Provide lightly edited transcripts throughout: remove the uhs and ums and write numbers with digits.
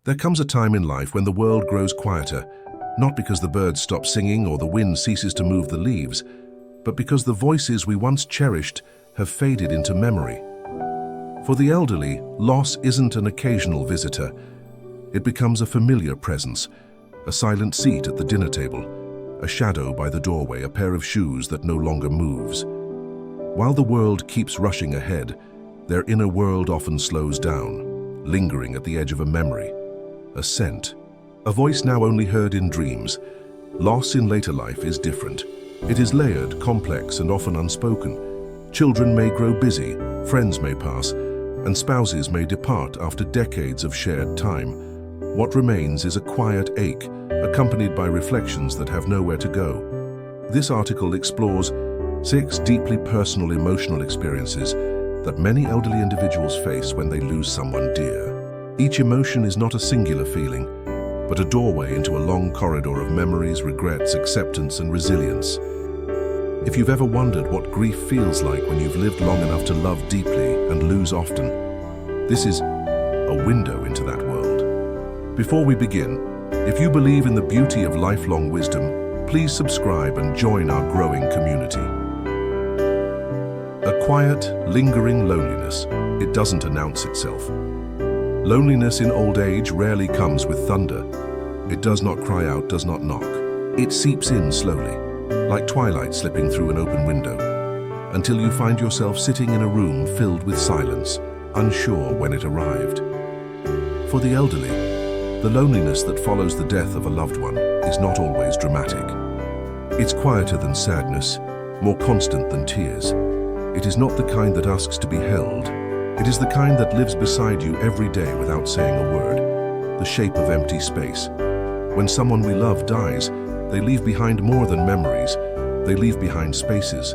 There comes a time in life when the world grows quieter, not because the birds stop singing or the wind ceases to move the leaves, but because the voices we once cherished have faded into memory. For the elderly, loss isn't an occasional visitor. It becomes a familiar presence, a silent seat at the dinner table, a shadow by the doorway, a pair of shoes that no longer moves. While the world keeps rushing ahead, their inner world often slows down, lingering at the edge of a memory, a scent, a voice now only heard in dreams. Loss in later life is different. It is layered, complex, and often unspoken. Children may grow busy, friends may pass, and spouses may depart after decades of shared time. What remains is a quiet ache, accompanied by reflections that have nowhere to go. This article explores 6 deeply personal emotional experiences that many elderly individuals face when they lose someone dear. Each emotion is not a singular feeling, but a doorway into a long corridor of memories, regrets, acceptance, and resilience. If you've ever wondered what grief feels like when you've lived long enough to love deeply and lose often, this is a window into that world. Before we begin, if you believe in the beauty of lifelong wisdom, please subscribe and join our growing community. A quiet, lingering loneliness. It doesn't announce itself. Loneliness in old age rarely comes with thunder. It does not cry out, does not knock. It seeps in slowly, like twilight slipping through an open window, until you find yourself sitting in a room filled with silence, unsure when it arrived. For the elderly, the loneliness that follows the death of a loved one is not always dramatic. It's quieter than sadness, more constant than tears. It is not the kind that asks to be held. It is the kind that lives beside you every day without saying a word, the shape of empty space. When someone we love dies, they leave behind more than memories. They leave behind spaces.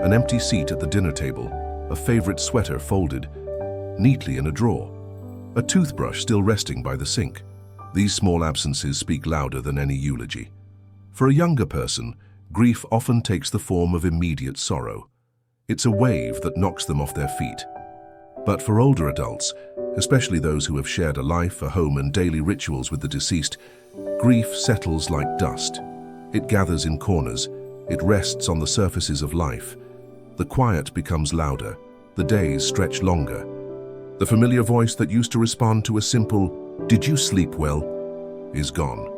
An empty seat at the dinner table, a favorite sweater folded neatly in a drawer, a toothbrush still resting by the sink. These small absences speak louder than any eulogy. For a younger person, grief often takes the form of immediate sorrow. It's a wave that knocks them off their feet. But for older adults, especially those who have shared a life, a home, and daily rituals with the deceased, grief settles like dust. It gathers in corners. It rests on the surfaces of life. The quiet becomes louder. The days stretch longer. The familiar voice that used to respond to a simple, "Did you sleep well?" is gone.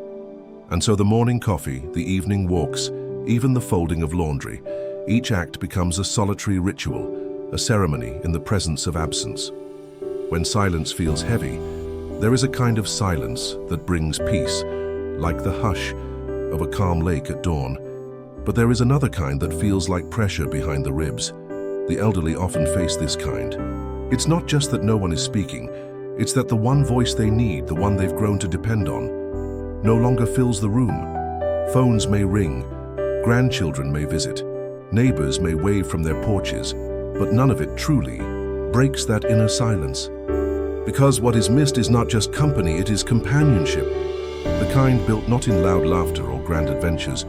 And so the morning coffee, the evening walks, even the folding of laundry, each act becomes a solitary ritual, a ceremony in the presence of absence. When silence feels heavy, there is a kind of silence that brings peace, like the hush of a calm lake at dawn. But there is another kind that feels like pressure behind the ribs. The elderly often face this kind. It's not just that no one is speaking, it's that the one voice they need, the one they've grown to depend on, no longer fills the room. Phones may ring, grandchildren may visit, neighbors may wave from their porches, but none of it truly breaks that inner silence. Because what is missed is not just company, it is companionship. The kind built not in loud laughter or grand adventures,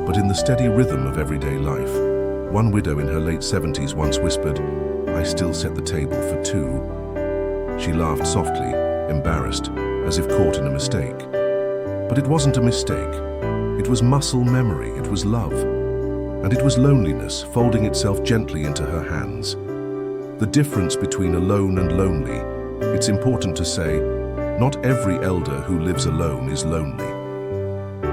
but in the steady rhythm of everyday life. One widow in her late 70s once whispered, "I still set the table for 2. She laughed softly, embarrassed, as if caught in a mistake. But it wasn't a mistake. It was muscle memory, it was love. And it was loneliness folding itself gently into her hands. The difference between alone and lonely, it's important to say, not every elder who lives alone is lonely.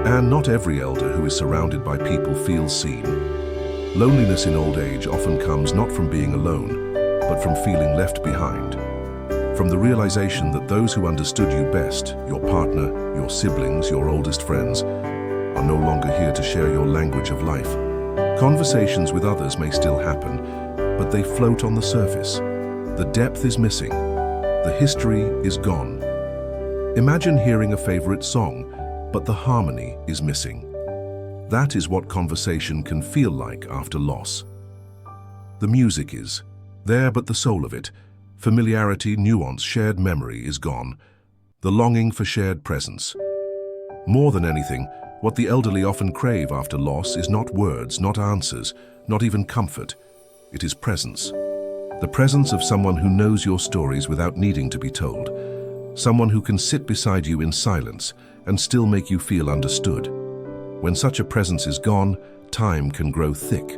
And not every elder who is surrounded by people feels seen. Loneliness in old age often comes not from being alone, but from feeling left behind. From the realization that those who understood you best, your partner, your siblings, your oldest friends, are no longer here to share your language of life. Conversations with others may still happen, but they float on the surface. The depth is missing. The history is gone. Imagine hearing a favorite song, but the harmony is missing. That is what conversation can feel like after loss. The music is there, but the soul of it, familiarity, nuance, shared memory is gone. The longing for shared presence. More than anything, what the elderly often crave after loss is not words, not answers, not even comfort. It is presence. The presence of someone who knows your stories without needing to be told. someone who can sit beside you in silence and still make you feel understood. When such a presence is gone, time can grow thick.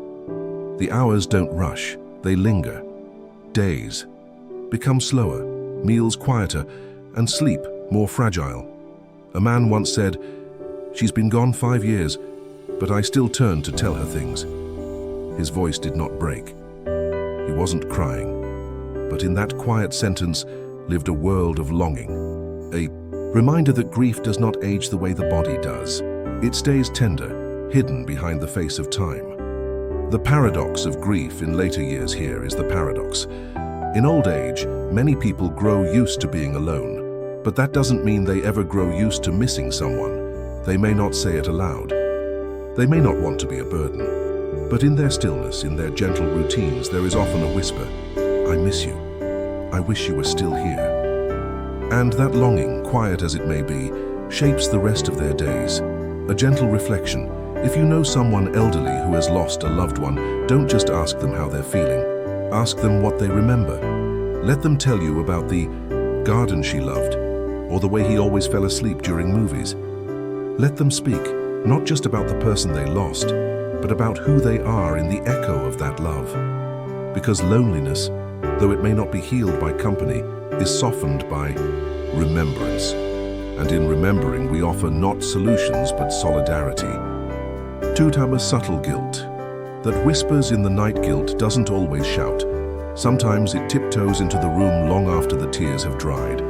The hours don't rush, they linger. Days become slower, meals quieter, and sleep more fragile. A man once said, "She's been gone 5 years, but I still turn to tell her things." His voice did not break. He wasn't crying, but in that quiet sentence lived a world of longing. A reminder that grief does not age the way the body does. It stays tender, hidden behind the face of time. The paradox of grief in later years here is the paradox. In old age, many people grow used to being alone, but that doesn't mean they ever grow used to missing someone. They may not say it aloud. They may not want to be a burden, but in their stillness, in their gentle routines, there is often a whisper, "I miss you. I wish you were still here." And that longing, quiet as it may be, shapes the rest of their days. A gentle reflection. If you know someone elderly who has lost a loved one, don't just ask them how they're feeling. Ask them what they remember. Let them tell you about the garden she loved, or the way he always fell asleep during movies. Let them speak, not just about the person they lost, but about who they are in the echo of that love. Because loneliness, though it may not be healed by company, is softened by remembrance. And in remembering, we offer not solutions, but solidarity. A subtle guilt. That whispers in the night. Guilt doesn't always shout. Sometimes it tiptoes into the room long after the tears have dried,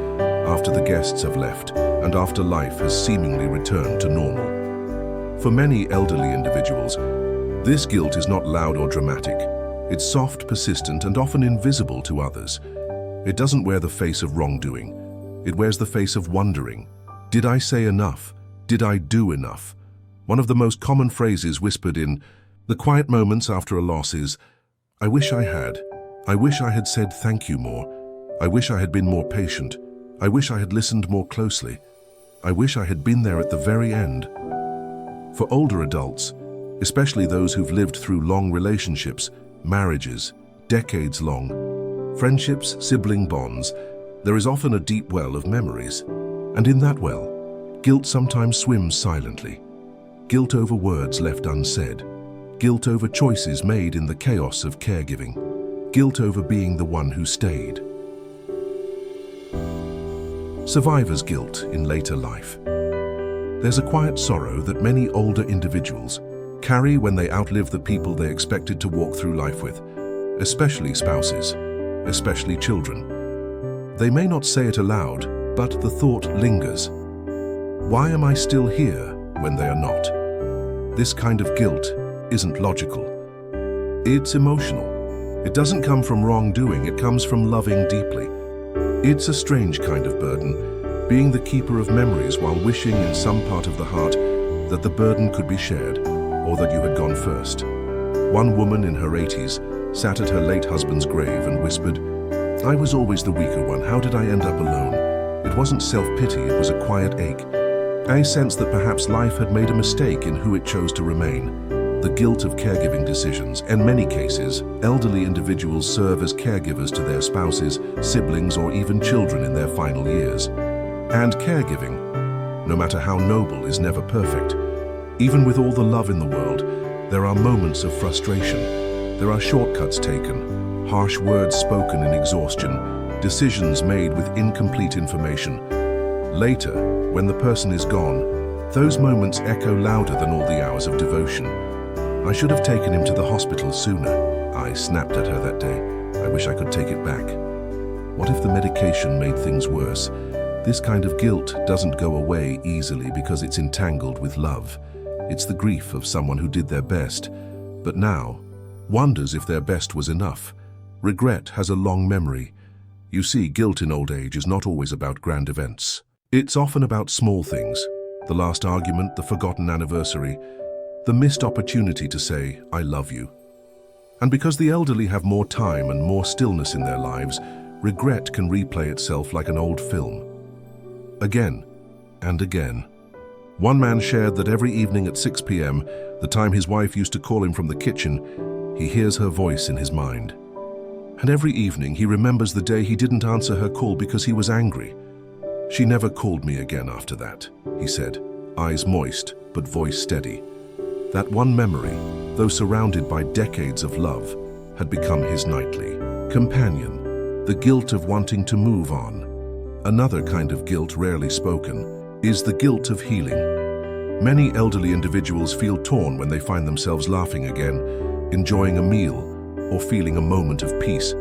after the guests have left, and after life has seemingly returned to normal. For many elderly individuals, this guilt is not loud or dramatic. It's soft, persistent, and often invisible to others. It doesn't wear the face of wrongdoing. It wears the face of wondering. Did I say enough? Did I do enough? One of the most common phrases whispered in the quiet moments after a loss is, "I wish I had. I wish I had said thank you more. I wish I had been more patient. I wish I had listened more closely. I wish I had been there at the very end." For older adults, especially those who've lived through long relationships, marriages, decades long, friendships, sibling bonds, there is often a deep well of memories. And in that well, guilt sometimes swims silently. Guilt over words left unsaid. Guilt over choices made in the chaos of caregiving. Guilt over being the one who stayed. Survivor's guilt in later life. There's a quiet sorrow that many older individuals carry when they outlive the people they expected to walk through life with, especially spouses, especially children. They may not say it aloud, but the thought lingers. Why am I still here when they are not? This kind of guilt isn't logical. It's emotional. It doesn't come from wrongdoing, it comes from loving deeply. It's a strange kind of burden, being the keeper of memories while wishing in some part of the heart that the burden could be shared, or that you had gone first. One woman in her 80s sat at her late husband's grave and whispered, "I was always the weaker one. How did I end up alone?" It wasn't self-pity, it was a quiet ache. I sensed that perhaps life had made a mistake in who it chose to remain. The guilt of caregiving decisions. In many cases, elderly individuals serve as caregivers to their spouses, siblings, or even children in their final years. And caregiving, no matter how noble, is never perfect. Even with all the love in the world, there are moments of frustration. There are shortcuts taken, harsh words spoken in exhaustion, decisions made with incomplete information. Later, when the person is gone, those moments echo louder than all the hours of devotion. "I should have taken him to the hospital sooner," I snapped at her that day. "I wish I could take it back." What if the medication made things worse? This kind of guilt doesn't go away easily because it's entangled with love. It's the grief of someone who did their best, but now wonders if their best was enough. Regret has a long memory. You see, guilt in old age is not always about grand events. It's often about small things. The last argument, the forgotten anniversary, the missed opportunity to say, "I love you." And because the elderly have more time and more stillness in their lives, regret can replay itself like an old film. Again and again. One man shared that every evening at 6 p.m., the time his wife used to call him from the kitchen, he hears her voice in his mind. And every evening he remembers the day he didn't answer her call because he was angry. She never called me again after that, he said, eyes moist but voice steady. That one memory, though surrounded by decades of love, had become his nightly companion. The guilt of wanting to move on. Another kind of guilt rarely spoken is the guilt of healing. Many elderly individuals feel torn when they find themselves laughing again, enjoying a meal, or feeling a moment of peace.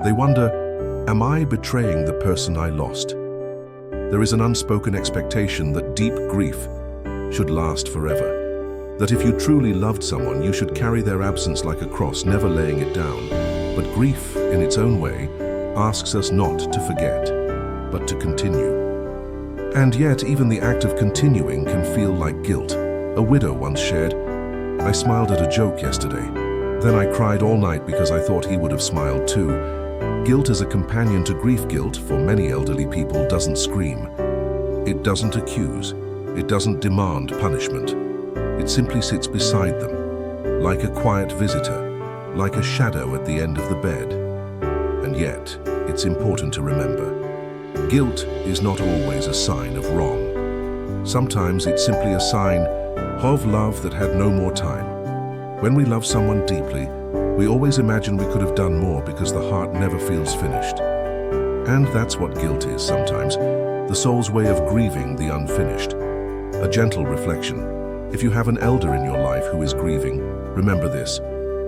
They wonder, am I betraying the person I lost? There is an unspoken expectation that deep grief should last forever. That if you truly loved someone, you should carry their absence like a cross, never laying it down. But grief, in its own way, asks us not to forget, but to continue. And yet, even the act of continuing can feel like guilt. A widow once shared, "I smiled at a joke yesterday. Then I cried all night because I thought he would have smiled too." Guilt as a companion to grief. Guilt, for many elderly people, doesn't scream. It doesn't accuse. It doesn't demand punishment. It simply sits beside them, like a quiet visitor, like a shadow at the end of the bed. And yet, it's important to remember, guilt is not always a sign of wrong. Sometimes it's simply a sign of love that had no more time. When we love someone deeply, we always imagine we could have done more because the heart never feels finished. And that's what guilt is sometimes, the soul's way of grieving the unfinished. A gentle reflection. If you have an elder in your life who is grieving, remember this.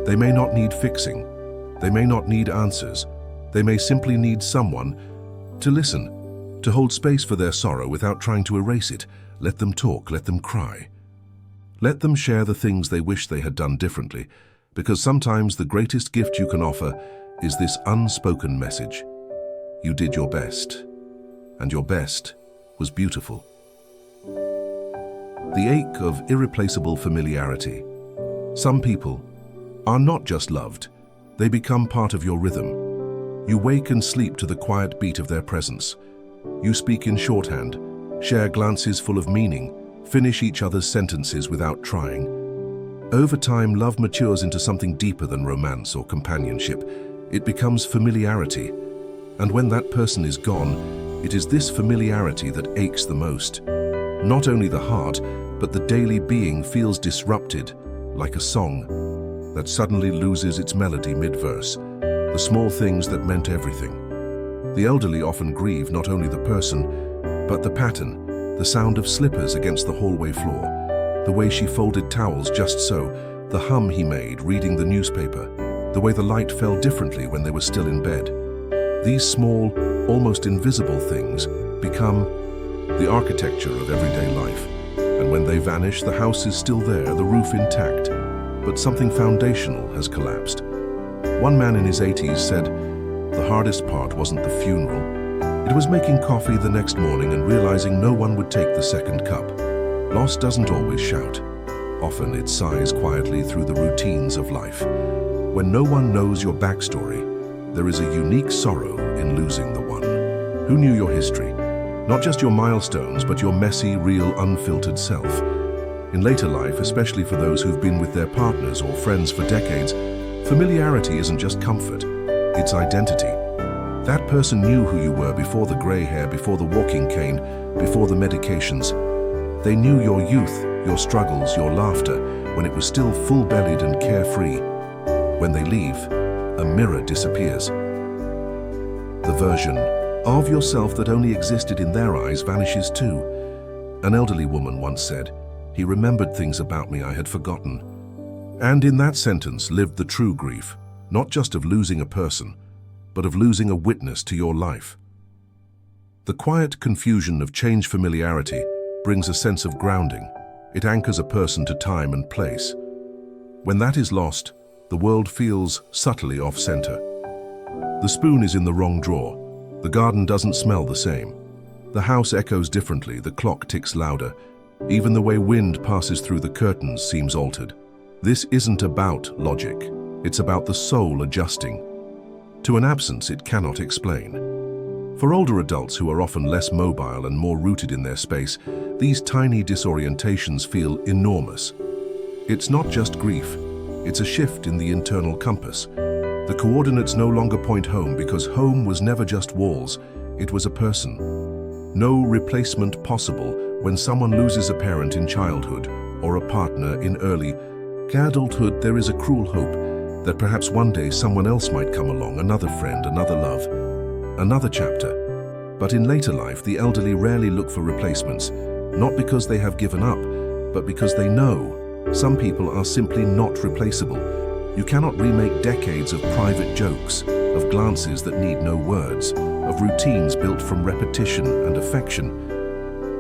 They may not need fixing. They may not need answers. They may simply need someone to listen, to hold space for their sorrow without trying to erase it. Let them talk, let them cry. Let them share the things they wish they had done differently, because sometimes the greatest gift you can offer is this unspoken message. You did your best, and your best was beautiful. The ache of irreplaceable familiarity. Some people are not just loved, they become part of your rhythm. You wake and sleep to the quiet beat of their presence. You speak in shorthand, share glances full of meaning, finish each other's sentences without trying. Over time, love matures into something deeper than romance or companionship. It becomes familiarity. And when that person is gone, it is this familiarity that aches the most. Not only the heart, but the daily being feels disrupted, like a song that suddenly loses its melody mid-verse. The small things that meant everything. The elderly often grieve not only the person, but the pattern, the sound of slippers against the hallway floor, the way she folded towels just so, the hum he made reading the newspaper, the way the light fell differently when they were still in bed. These small, almost invisible things become the architecture of everyday life. And when they vanish, the house is still there, the roof intact, but something foundational has collapsed. One man in his 80s said, the hardest part wasn't the funeral. It was making coffee the next morning and realizing no one would take the second cup. Loss doesn't always shout. Often it sighs quietly through the routines of life. When no one knows your backstory, there is a unique sorrow in losing the one who knew your history. Not just your milestones, but your messy, real, unfiltered self. In later life, especially for those who've been with their partners or friends for decades, familiarity isn't just comfort, it's identity. That person knew who you were before the gray hair, before the walking cane, before the medications. They knew your youth, your struggles, your laughter, when it was still full-bellied and carefree. When they leave, a mirror disappears. The version of yourself that only existed in their eyes vanishes too. An elderly woman once said, "He remembered things about me I had forgotten." And in that sentence lived the true grief, not just of losing a person, but of losing a witness to your life. The quiet confusion of change familiarity brings a sense of grounding. It anchors a person to time and place. When that is lost, the world feels subtly off-center. The spoon is in the wrong drawer. The garden doesn't smell the same. The house echoes differently, the clock ticks louder. Even the way wind passes through the curtains seems altered. This isn't about logic. It's about the soul adjusting to an absence it cannot explain. For older adults who are often less mobile and more rooted in their space, these tiny disorientations feel enormous. It's not just grief, it's a shift in the internal compass. The coordinates no longer point home because home was never just walls, it was a person. No replacement possible when someone loses a parent in childhood or a partner in early adulthood. There is a cruel hope that perhaps one day someone else might come along, another friend, another love, another chapter. But in later life, the elderly rarely look for replacements, not because they have given up, but because they know some people are simply not replaceable. You cannot remake decades of private jokes, of glances that need no words, of routines built from repetition and affection.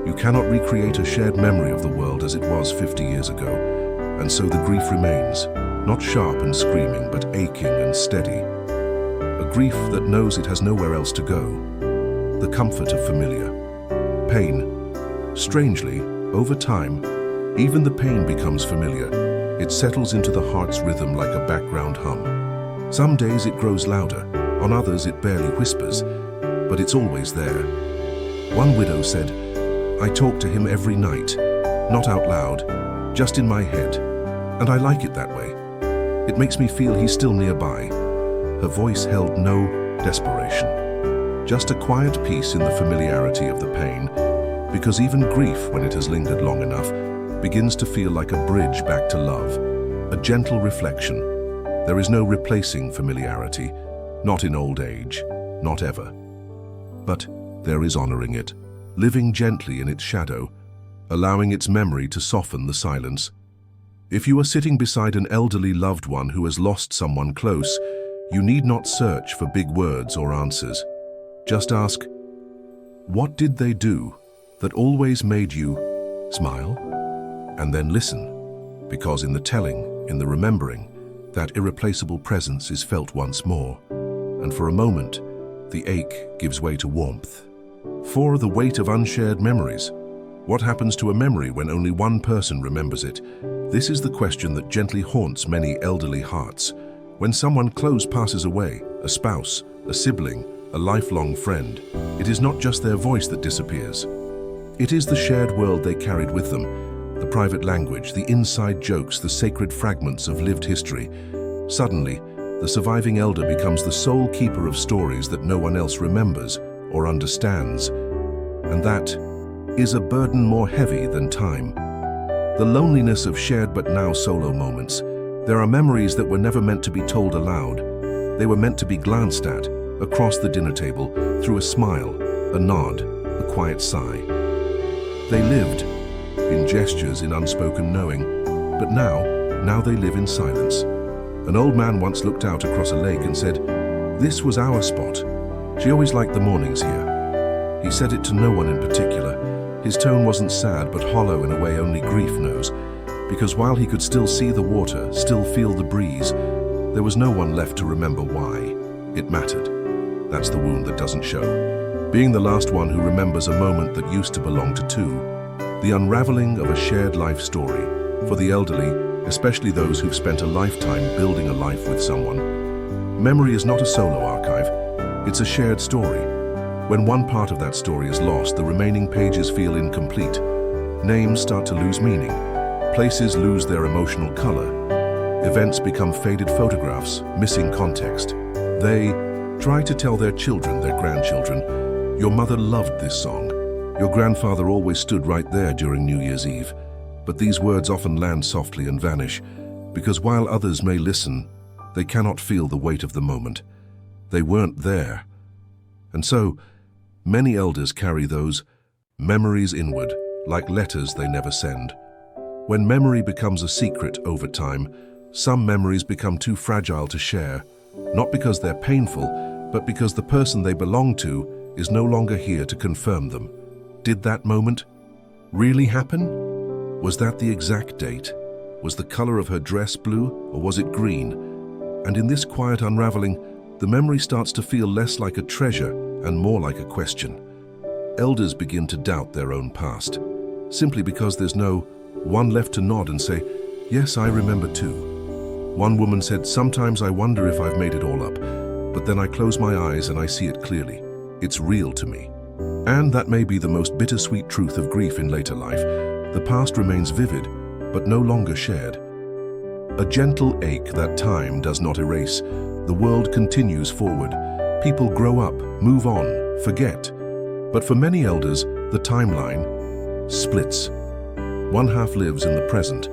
You cannot recreate a shared memory of the world as it was 50 years ago, and so the grief remains, not sharp and screaming, but aching and steady. A grief that knows it has nowhere else to go. The comfort of familiar. Pain. Strangely, over time, even the pain becomes familiar. It settles into the heart's rhythm like a background hum. Some days it grows louder, on others it barely whispers, but it's always there. One widow said, "I talk to him every night, not out loud, just in my head, and I like it that way. It makes me feel he's still nearby." Her voice held no desperation, just a quiet peace in the familiarity of the pain, because even grief, when it has lingered long enough, begins to feel like a bridge back to love, a gentle reflection. There is no replacing familiarity, not in old age, not ever. But there is honoring it, living gently in its shadow, allowing its memory to soften the silence. If you are sitting beside an elderly loved one who has lost someone close, you need not search for big words or answers. Just ask, what did they do that always made you smile? And then listen, because in the telling, in the remembering, that irreplaceable presence is felt once more. And for a moment, the ache gives way to warmth. For the weight of unshared memories. What happens to a memory when only one person remembers it? This is the question that gently haunts many elderly hearts. When someone close passes away, a spouse, a sibling, a lifelong friend, it is not just their voice that disappears. It is the shared world they carried with them, the private language, the inside jokes, the sacred fragments of lived history. Suddenly, the surviving elder becomes the sole keeper of stories that no one else remembers or understands. And that is a burden more heavy than time. The loneliness of shared but now solo moments. There are memories that were never meant to be told aloud. They were meant to be glanced at, across the dinner table, through a smile, a nod, a quiet sigh. They lived in gestures, in unspoken knowing, but now they live in silence. An old man once looked out across a lake and said, "This was our spot. She always liked the mornings here." He said it to no one in particular. His tone wasn't sad, but hollow in a way only grief knows, because while he could still see the water, still feel the breeze, there was no one left to remember why it mattered. That's the wound that doesn't show. Being the last one who remembers a moment that used to belong to two. The unraveling of a shared life story. For the elderly, especially those who've spent a lifetime building a life with someone. Memory is not a solo archive, it's a shared story. When one part of that story is lost, the remaining pages feel incomplete. Names start to lose meaning. Places lose their emotional color. Events become faded photographs, missing context. They try to tell their children, their grandchildren, "Your mother loved this song. Your grandfather always stood right there during New Year's Eve." But these words often land softly and vanish, because while others may listen, they cannot feel the weight of the moment. They weren't there. And so, many elders carry those memories inward, like letters they never send. When memory becomes a secret over time, some memories become too fragile to share, not because they're painful, but because the person they belong to is no longer here to confirm them. Did that moment really happen? Was that the exact date? Was the color of her dress blue, or was it green? And in this quiet unraveling, the memory starts to feel less like a treasure and more like a question. Elders begin to doubt their own past, simply because there's no one left to nod and say, "Yes, I remember too." One woman said, "Sometimes I wonder if I've made it all up, but then I close my eyes and I see it clearly. It's real to me." And that may be the most bittersweet truth of grief in later life. The past remains vivid, but no longer shared. A gentle ache that time does not erase. The world continues forward. People grow up, move on, forget. But for many elders, the timeline splits. One half lives in the present,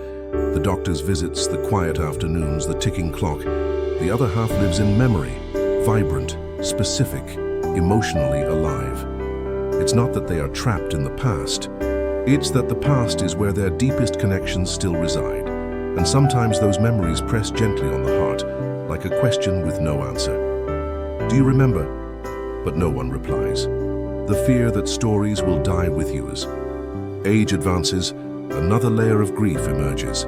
the doctor's visits, the quiet afternoons, the ticking clock. The other half lives in memory, vibrant, specific, emotionally alive. It's not that they are trapped in the past. It's that the past is where their deepest connections still reside. And sometimes those memories press gently on the heart, like a question with no answer. Do you remember? But no one replies. The fear that stories will die with you as age advances, another layer of grief emerges.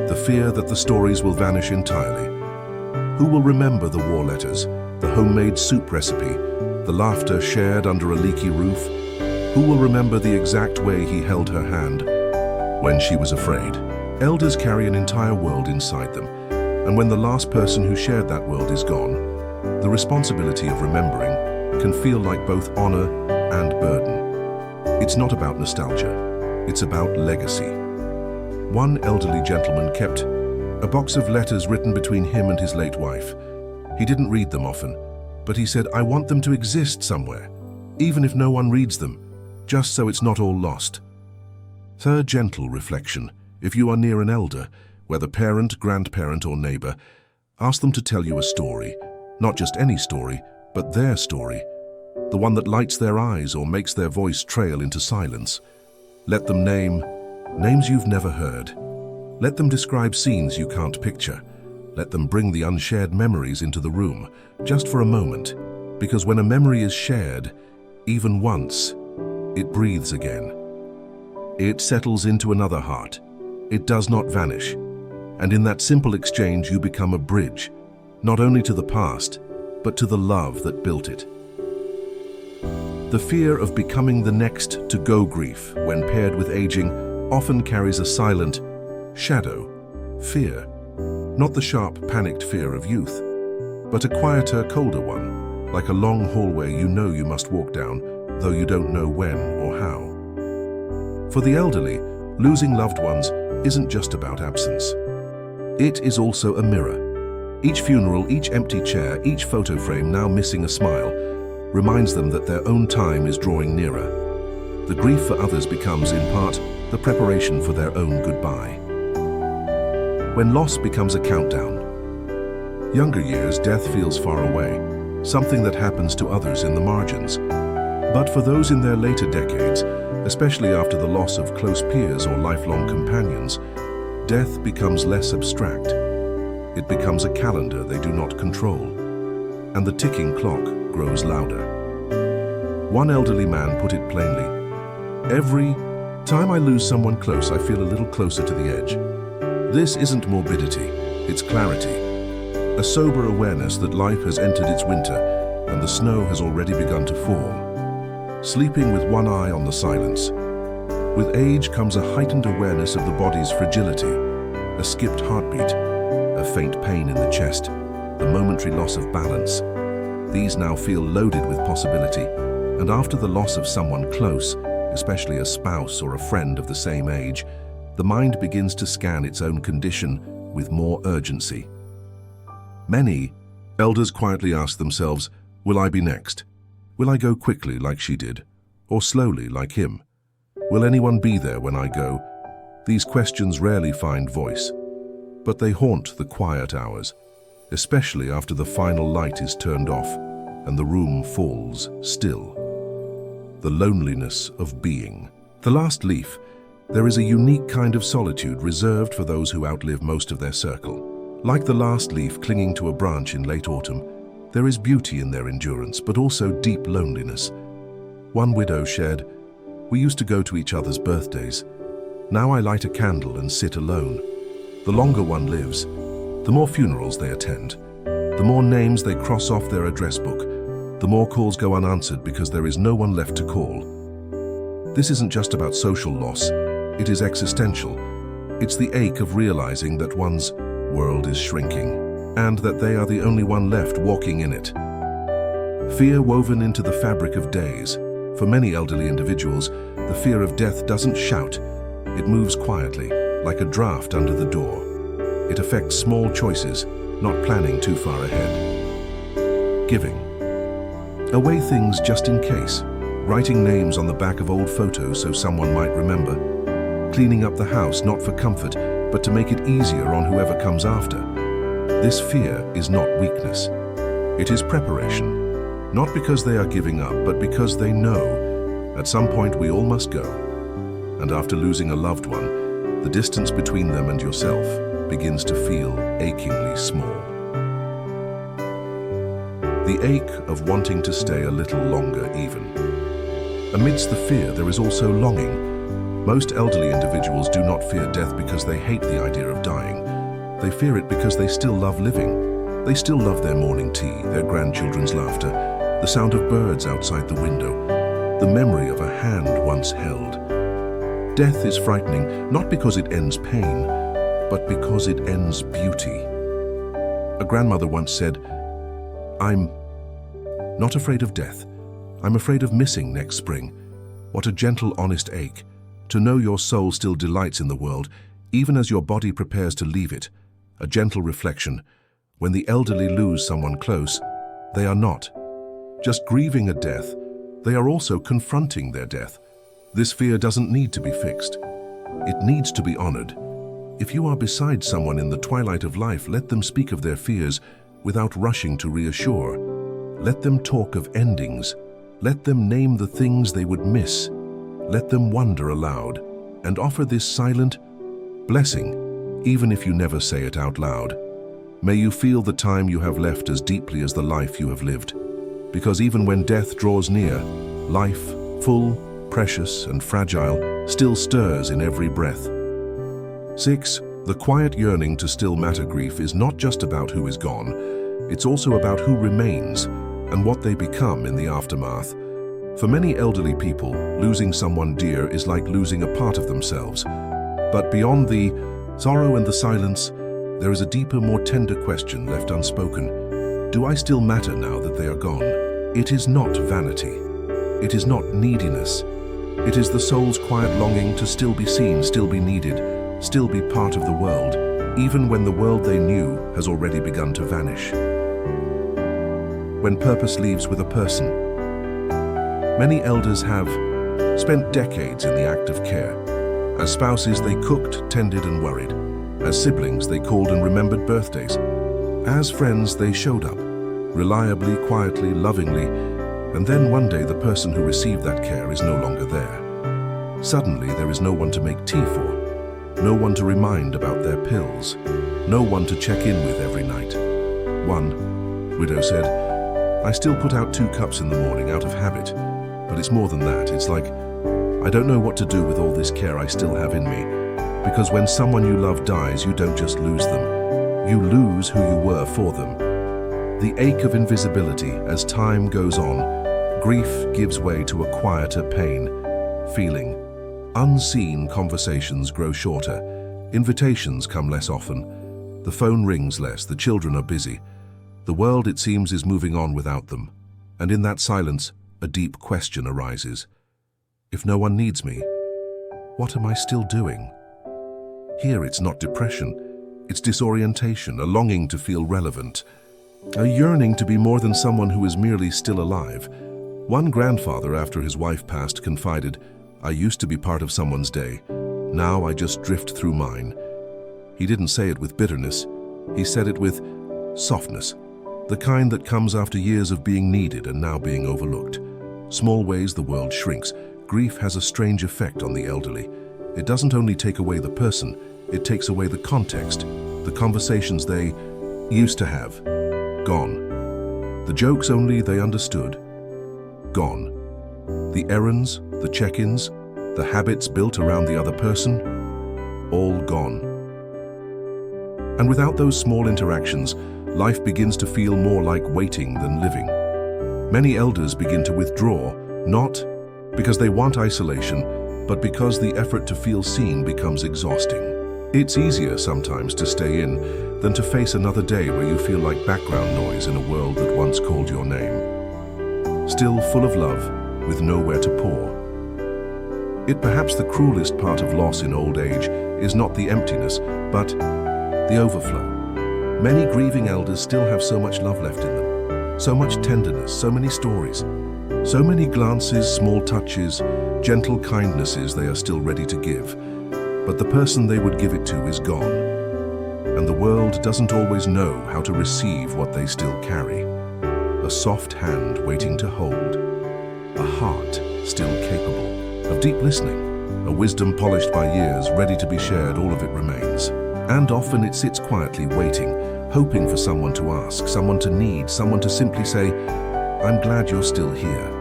The fear that the stories will vanish entirely. Who will remember the war letters, the homemade soup recipe, the laughter shared under a leaky roof? Who will remember the exact way he held her hand when she was afraid? Elders carry an entire world inside them, and when the last person who shared that world is gone, the responsibility of remembering can feel like both honor and burden. It's not about nostalgia, it's about legacy. One elderly gentleman kept a box of letters written between him and his late wife. He didn't read them often, but he said, "I want them to exist somewhere, even if no one reads them, just so it's not all lost." Third gentle reflection. If you are near an elder, whether parent, grandparent, or neighbor, ask them to tell you a story. Not just any story, but their story. The one that lights their eyes or makes their voice trail into silence. Let them name names you've never heard. Let them describe scenes you can't picture. Let them bring the unshared memories into the room, just for a moment. Because when a memory is shared, even once, it breathes again. It settles into another heart. It does not vanish. And in that simple exchange, you become a bridge, not only to the past, but to the love that built it. The fear of becoming the next to go grief, when paired with aging, often carries a silent shadow, fear. Not the sharp, panicked fear of youth, but a quieter, colder one, like a long hallway you know you must walk down, though you don't know when or how. For the elderly, losing loved ones isn't just about absence. It is also a mirror. Each funeral, each empty chair, each photo frame now missing a smile, reminds them that their own time is drawing nearer. The grief for others becomes, in part, the preparation for their own goodbye. When loss becomes a countdown. Younger years, death feels far away, something that happens to others in the margins. But for those in their later decades, especially after the loss of close peers or lifelong companions, death becomes less abstract. It becomes a calendar they do not control, and the ticking clock grows louder. One elderly man put it plainly, "Every time I lose someone close, I feel a little closer to the edge." This isn't morbidity, it's clarity. A sober awareness that life has entered its winter and the snow has already begun to fall. Sleeping with one eye on the silence. With age comes a heightened awareness of the body's fragility, a skipped heartbeat, a faint pain in the chest, a momentary loss of balance. These now feel loaded with possibility, and after the loss of someone close, especially a spouse or a friend of the same age, the mind begins to scan its own condition with more urgency. Many elders quietly ask themselves, will I be next? Will I go quickly like she did, or slowly like him? Will anyone be there when I go? These questions rarely find voice, but they haunt the quiet hours, especially after the final light is turned off and the room falls still. The loneliness of being. The last leaf. There is a unique kind of solitude reserved for those who outlive most of their circle. Like the last leaf clinging to a branch in late autumn, there is beauty in their endurance, but also deep loneliness. One widow shared, "We used to go to each other's birthdays. Now I light a candle and sit alone." The longer one lives, the more funerals they attend, the more names they cross off their address book, the more calls go unanswered because there is no one left to call. This isn't just about social loss, it is existential. It's the ache of realizing that one's world is shrinking, and that they are the only one left walking in it. Fear woven into the fabric of days. For many elderly individuals, the fear of death doesn't shout. It moves quietly, like a draft under the door. It affects small choices, not planning too far ahead. Giving. Away things just in case. writing names on the back of old photos so someone might remember, cleaning up the house not for comfort, but to make it easier on whoever comes after. This fear is not weakness. It is preparation, not because they are giving up, but because they know at some point we all must go. And after losing a loved one, the distance between them and yourself begins to feel achingly small. The ache of wanting to stay a little longer even. Amidst the fear, there is also longing. Most elderly individuals do not fear death because they hate the idea of dying. They fear it because they still love living. They still love their morning tea, their grandchildren's laughter, the sound of birds outside the window, the memory of a hand once held. Death is frightening, not because it ends pain, but because it ends beauty. A grandmother once said, "I'm not afraid of death. I'm afraid of missing next spring." What a gentle, honest ache, to know your soul still delights in the world, even as your body prepares to leave it. A gentle reflection. When the elderly lose someone close, they are not just grieving a death, they are also confronting their death. This fear doesn't need to be fixed. It needs to be honored. If you are beside someone in the twilight of life, let them speak of their fears without rushing to reassure. Let them talk of endings. Let them name the things they would miss. Let them wonder aloud and offer this silent blessing, even if you never say it out loud. May you feel the time you have left as deeply as the life you have lived. Because even when death draws near, life, full, precious, and fragile, still stirs in every breath. 6. The quiet yearning to still matter grief is not just about who is gone, it's also about who remains and what they become in the aftermath. For many elderly people, losing someone dear is like losing a part of themselves. But beyond the sorrow and the silence, there is a deeper, more tender question left unspoken. Do I still matter now that they are gone? It is not vanity. It is not neediness. It is the soul's quiet longing to still be seen, still be needed, still be part of the world, even when the world they knew has already begun to vanish. When purpose leaves with a person. Many elders have spent decades in the act of care. As spouses, they cooked, tended, and worried. As siblings, they called and remembered birthdays. As friends, they showed up, reliably, quietly, lovingly, and then one day the person who received that care is no longer there. Suddenly, there is no one to make tea for, no one to remind about their pills, no one to check in with every night. One widow said, "I still put out 2 cups in the morning out of habit, but it's more than that. It's like, I don't know what to do with all this care I still have in me. Because when someone you love dies, you don't just lose them, you lose who you were for them." The ache of invisibility as time goes on, grief gives way to a quieter pain, feeling. Unseen conversations grow shorter, invitations come less often, the phone rings less, the children are busy. The world, it seems, is moving on without them. And in that silence, a deep question arises. If no one needs me, what am I still doing? Here it's not depression, it's disorientation, a longing to feel relevant, a yearning to be more than someone who is merely still alive. One grandfather, after his wife passed, confided, "I used to be part of someone's day. Now I just drift through mine." He didn't say it with bitterness, he said it with softness, the kind that comes after years of being needed and now being overlooked. Small ways the world shrinks. Grief has a strange effect on the elderly. It doesn't only take away the person, it takes away the context, the conversations they used to have. Gone. The jokes only they understood. Gone. The errands, the check-ins, the habits built around the other person, all gone. And without those small interactions, life begins to feel more like waiting than living. Many elders begin to withdraw, not because they want isolation, but because the effort to feel seen becomes exhausting. It's easier sometimes to stay in than to face another day where you feel like background noise in a world that once called your name. Still full of love, with nowhere to pour. It perhaps the cruelest part of loss in old age is not the emptiness, but the overflow. Many grieving elders still have so much love left in them, so much tenderness, so many stories, So many glances, small touches, gentle kindnesses they are still ready to give, but the person they would give it to is gone. And the world doesn't always know how to receive what they still carry. A soft hand waiting to hold, a heart still capable of deep listening, a wisdom polished by years, ready to be shared, all of it remains. And often it sits quietly waiting, hoping for someone to ask, someone to need, someone to simply say, "I'm glad you're still here."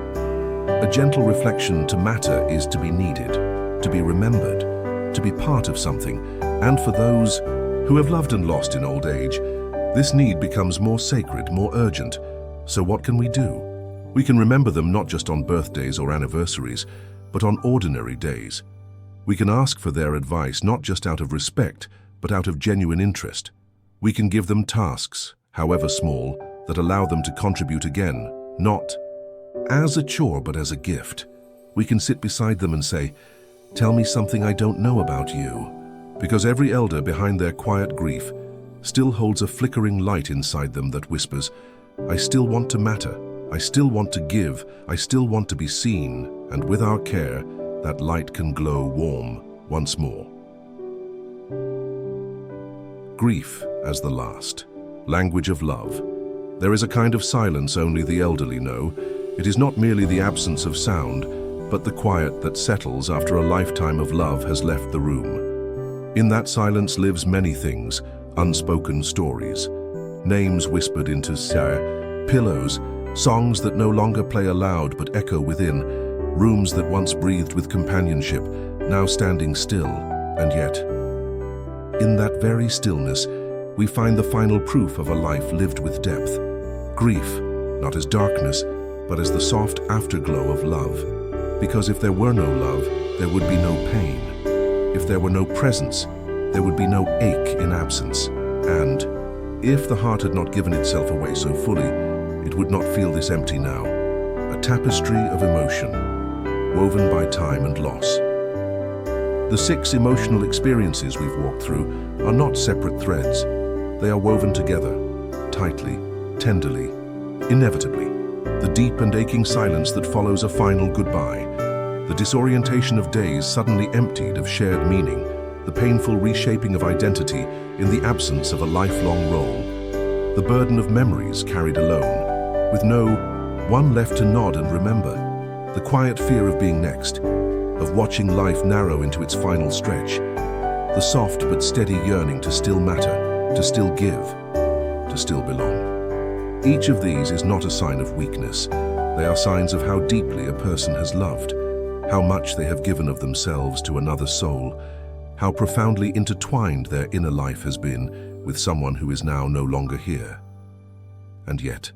A gentle reflection to matter is to be needed, to be remembered, to be part of something. And for those who have loved and lost in old age, this need becomes more sacred, more urgent. So what can we do? We can remember them not just on birthdays or anniversaries, but on ordinary days. We can ask for their advice not just out of respect, but out of genuine interest. We can give them tasks, however small, that allow them to contribute again, not as a chore but as a gift. We can sit beside them and say, "Tell me something I don't know about you." Because every elder behind their quiet grief still holds a flickering light inside them that whispers, "I still want to matter, I still want to give, I still want to be seen," and with our care, that light can glow warm once more. Grief as the last language of love. There is a kind of silence only the elderly know. It is not merely the absence of sound, but the quiet that settles after a lifetime of love has left the room. In that silence lives many things, unspoken stories, names whispered into pillows, songs that no longer play aloud but echo within, rooms that once breathed with companionship, now standing still, and yet, in that very stillness, we find the final proof of a life lived with depth. Grief, not as darkness, but as the soft afterglow of love. Because if there were no love, there would be no pain. If there were no presence, there would be no ache in absence. And if the heart had not given itself away so fully, it would not feel this empty now. A tapestry of emotion, woven by time and loss. The 6 emotional experiences we've walked through are not separate threads. They are woven together, tightly, tenderly, inevitably. The deep and aching silence that follows a final goodbye. The disorientation of days suddenly emptied of shared meaning. The painful reshaping of identity in the absence of a lifelong role. The burden of memories carried alone, with no one left to nod and remember. The quiet fear of being next, of watching life narrow into its final stretch. The soft but steady yearning to still matter, to still give, to still belong. Each of these is not a sign of weakness. They are signs of how deeply a person has loved, how much they have given of themselves to another soul, how profoundly intertwined their inner life has been with someone who is now no longer here. And yet,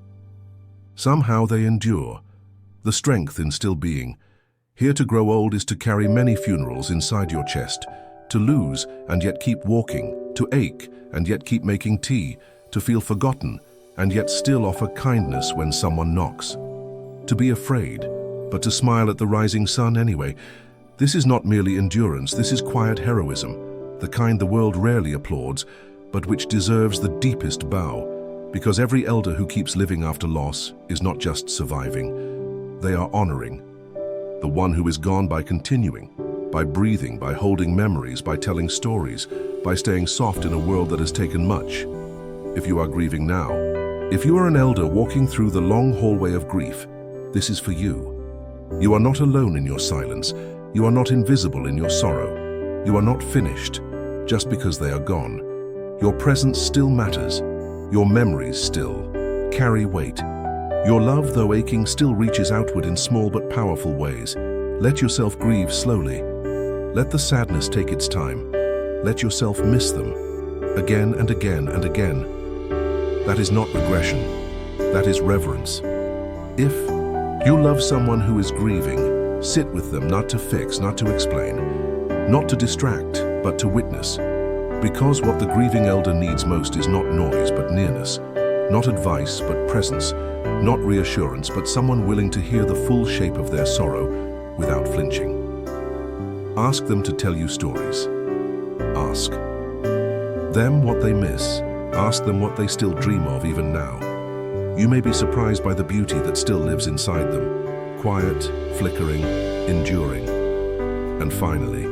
somehow they endure, the strength in still being. Here to grow old is to carry many funerals inside your chest, to lose and yet keep walking, to ache and yet keep making tea, to feel forgotten and yet still offer kindness when someone knocks. To be afraid, but to smile at the rising sun anyway. This is not merely endurance, this is quiet heroism, the kind the world rarely applauds, but which deserves the deepest bow, because every elder who keeps living after loss is not just surviving, they are honoring. The one who is gone by continuing, by breathing, by holding memories, by telling stories, by staying soft in a world that has taken much. If you are grieving now, if you are an elder walking through the long hallway of grief, this is for you. You are not alone in your silence. You are not invisible in your sorrow. You are not finished just because they are gone. Your presence still matters. Your memories still carry weight. Your love, though aching, still reaches outward in small but powerful ways. Let yourself grieve slowly. Let the sadness take its time. Let yourself miss them again and again and again. That is not regression. That is reverence. If you love someone who is grieving, sit with them, not to fix, not to explain, not to distract, but to witness. Because what the grieving elder needs most is not noise, but nearness. Not advice, but presence. Not reassurance, but someone willing to hear the full shape of their sorrow without flinching. Ask them to tell you stories. Ask them what they miss. Ask them what they still dream of even now. You may be surprised by the beauty that still lives inside them. quiet, flickering, enduring. And finally,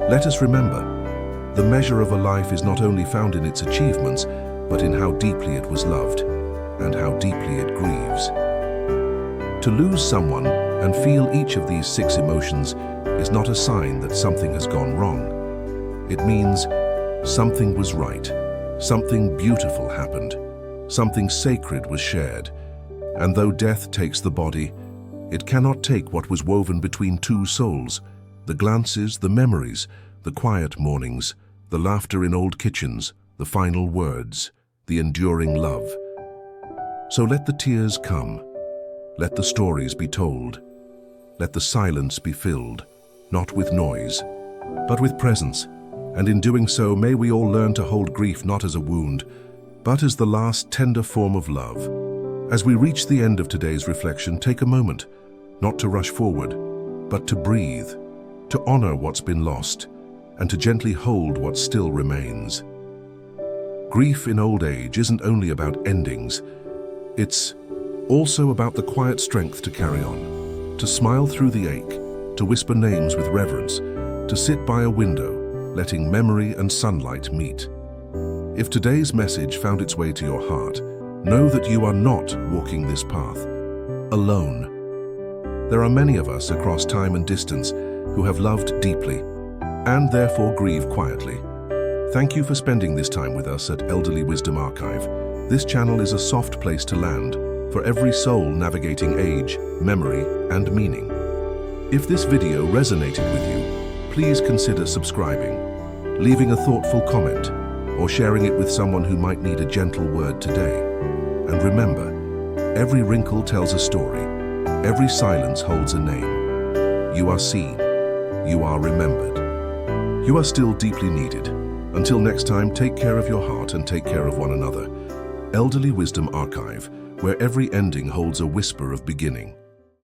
let us remember, the measure of a life is not only found in its achievements, but in how deeply it was loved and how deeply it grieves. To lose someone and feel each of these 6 emotions is not a sign that something has gone wrong. It means something was right, something beautiful happened, something sacred was shared. And though death takes the body, it cannot take what was woven between 2 souls, the glances, the memories, the quiet mornings, the laughter in old kitchens, the final words, the enduring love. So let the tears come, let the stories be told, let the silence be filled, not with noise, but with presence. And in doing so, may we all learn to hold grief not as a wound, but as the last tender form of love. As we reach the end of today's reflection, take a moment, not to rush forward, but to breathe, to honor what's been lost, and to gently hold what still remains. Grief in old age isn't only about endings, it's also about the quiet strength to carry on, to smile through the ache, to whisper names with reverence, to sit by a window, letting memory and sunlight meet. If today's message found its way to your heart, know that you are not walking this path alone. There are many of us across time and distance who have loved deeply and therefore grieve quietly. Thank you for spending this time with us at Elderly Wisdom Archive. This channel is a soft place to land for every soul navigating age, memory, and meaning. If this video resonated with you, please consider subscribing, leaving a thoughtful comment, or sharing it with someone who might need a gentle word today. And remember, every wrinkle tells a story, every silence holds a name. You are seen, you are remembered. You are still deeply needed. Until next time, take care of your heart and take care of one another. Elderly Wisdom Archive, where every ending holds a whisper of beginning.